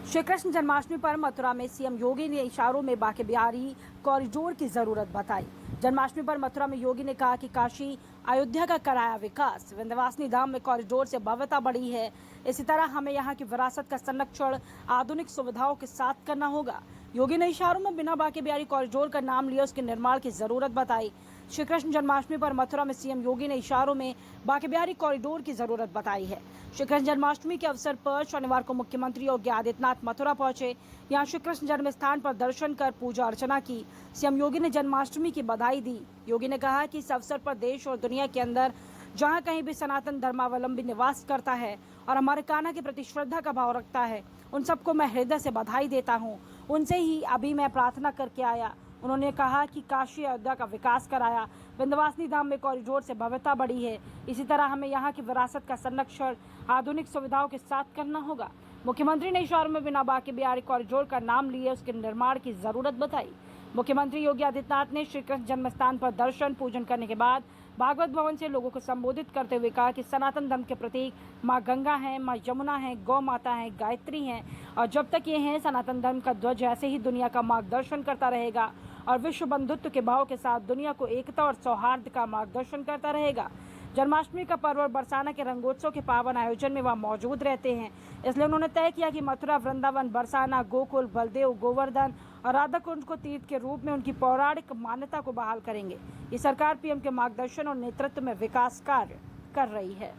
श्री कृष्ण जन्माष्टमी पर मथुरा में सीएम योगी ने इशारों में बांके बिहारी कॉरिडोर की जरूरत बताई। जन्माष्टमी पर मथुरा में योगी ने कहा कि काशी अयोध्या का कराया विकास, विंध्यवासिनी धाम में कॉरिडोर से भव्यता बढ़ी है। इसी तरह हमें यहाँ की विरासत का संरक्षण आधुनिक सुविधाओं के साथ करना होगा। योगी ने इशारों में बिना बांके बिहारी कॉरिडोर का नाम लिया, उसके निर्माण की जरूरत बताई। श्री कृष्ण जन्माष्टमी पर मथुरा में सीएम योगी ने इशारों में बांके बिहारी कॉरिडोर की जरूरत बताई है। श्री कृष्ण जन्माष्टमी के अवसर पर शनिवार को मुख्यमंत्री योगी आदित्यनाथ मथुरा पहुंचे। यहां श्री कृष्ण जन्म स्थान पर दर्शन कर पूजा अर्चना की। सीएम योगी ने जन्माष्टमी की बधाई दी। योगी ने कहा कि इस अवसर पर देश और दुनिया के अंदर जहां कहीं भी सनातन धर्मावलंबी निवास करता है और हमारे कान्हा के प्रति श्रद्धा का भाव रखता है, उन सबको मैं हृदय से बधाई देता हूँ। उनसे ही अभी मैं प्रार्थना करके आया। उन्होंने कहा कि काशी अयोध्या का विकास कराया, विंध्यवासिनी धाम में कॉरिडोर से भव्यता बढ़ी है। इसी तरह हमें यहाँ की विरासत का संरक्षण आधुनिक सुविधाओं के साथ करना होगा। मुख्यमंत्री ने इशारों में बिना बांके बिहारी कॉरिडोर का नाम लिए, उसके निर्माण की जरूरत बताई। मुख्यमंत्री योगी आदित्यनाथ ने श्री कृष्ण जन्म स्थान पर दर्शन पूजन करने के बाद भागवत भवन से लोगों को संबोधित करते हुए कहा कि सनातन धर्म के प्रतीक माँ गंगा हैं, माँ यमुना हैं, गौ माता हैं, गायत्री हैं, और जब तक ये हैं सनातन धर्म का ध्वज ऐसे ही दुनिया का मार्गदर्शन करता रहेगा और विश्व बंधुत्व के भाव के साथ दुनिया को एकता और सौहार्द का मार्गदर्शन करता रहेगा। जन्माष्टमी का पर्व और बरसाना के रंगोत्सव के पावन आयोजन में वह मौजूद रहते हैं, इसलिए उन्होंने तय किया कि मथुरा, वृंदावन, बरसाना, गोकुल, बलदेव, गोवर्धन और राधा कुंज को तीर्थ के रूप में उनकी पौराणिक मान्यता को बहाल करेंगे। ये सरकार पीएम के मार्गदर्शन और नेतृत्व में विकास कार्य कर रही है।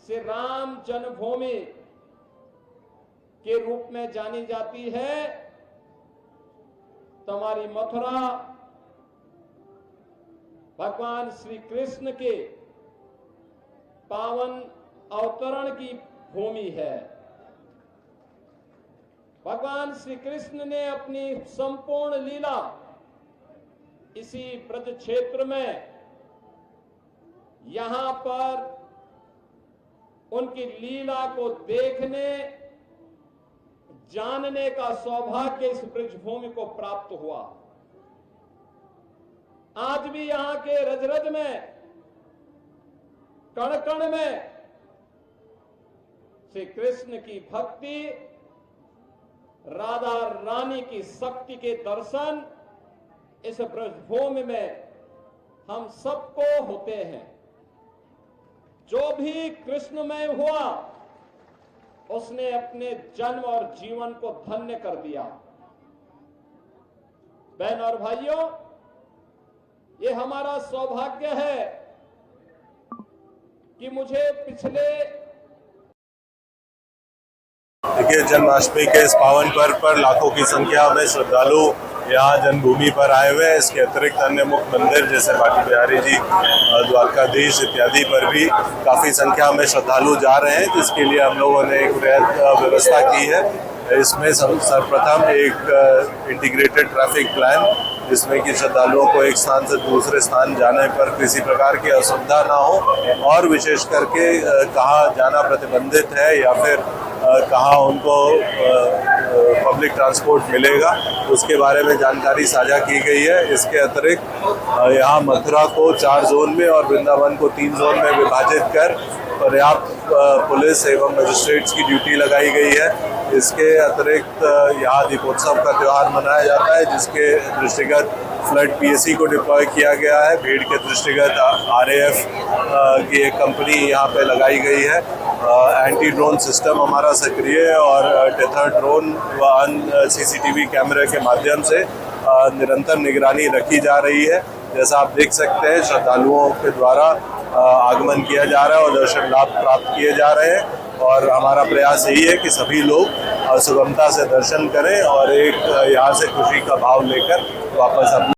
श्री राम जन्मभूमि के रूप में जानी जाती है हमारी मथुरा भगवान श्री कृष्ण के पावन अवतरण की भूमि है। भगवान श्री कृष्ण ने अपनी संपूर्ण लीला इसी ब्रज क्षेत्र में यहां पर उनकी लीला को देखने जानने का सौभाग्य इस ब्रजभूमि को प्राप्त हुआ। आज भी यहां के रज रज में, कण कण में श्री कृष्ण की भक्ति, राधा रानी की शक्ति के दर्शन इस ब्रजभूमि में हम सबको होते हैं। जो भी कृष्णमय हुआ उसने अपने जन्म और जीवन को धन्य कर दिया। बहन और भाइयों, ये हमारा सौभाग्य है कि मुझे पिछले देखिए, जन्माष्टमी के इस पावन पर्व पर लाखों की संख्या में श्रद्धालु यहाँ जन्मभूमि पर आए हुए हैं। इसके अतिरिक्त अन्य मुख्य मंदिर जैसे बांके बिहारी जी, द्वारकाधीश इत्यादि पर भी काफ़ी संख्या में श्रद्धालु जा रहे हैं, जिसके लिए हम लोगों ने एक व्यवस्था की है। इसमें सर्वप्रथम एक इंटीग्रेटेड ट्रैफिक प्लान, जिसमें कि श्रद्धालुओं को एक स्थान से दूसरे स्थान जाने पर किसी प्रकार की असुविधा ना हो, और विशेष करके कहाँ जाना प्रतिबंधित है या फिर कहाँ उनको पब्लिक ट्रांसपोर्ट मिलेगा, उसके बारे में जानकारी साझा की गई है। इसके अतिरिक्त यहाँ मथुरा को 4 जोन में और वृंदावन को 3 जोन में विभाजित कर पर्याप्त पुलिस एवं मजिस्ट्रेट्स की ड्यूटी लगाई गई है। इसके अतिरिक्त यहाँ दीपोत्सव का त्यौहार मनाया जाता है, जिसके दृष्टिगत फ्लड पीएसी को डिप्लॉय किया गया है। भीड़ के दृष्टिगत RAF की एक कंपनी यहाँ पे लगाई गई है। एंटी ड्रोन सिस्टम हमारा सक्रिय है और टेथर ड्रोन व अन्य CCTV कैमरे के माध्यम से निरंतर निगरानी रखी जा रही है। जैसा आप देख सकते हैं, श्रद्धालुओं के द्वारा आगमन किया जा रहा है और दर्शन लाभ प्राप्त किए जा रहे हैं, और हमारा प्रयास यही है कि सभी लोग सुगमता से दर्शन करें और एक यहाँ से खुशी का भाव लेकर वापस अपने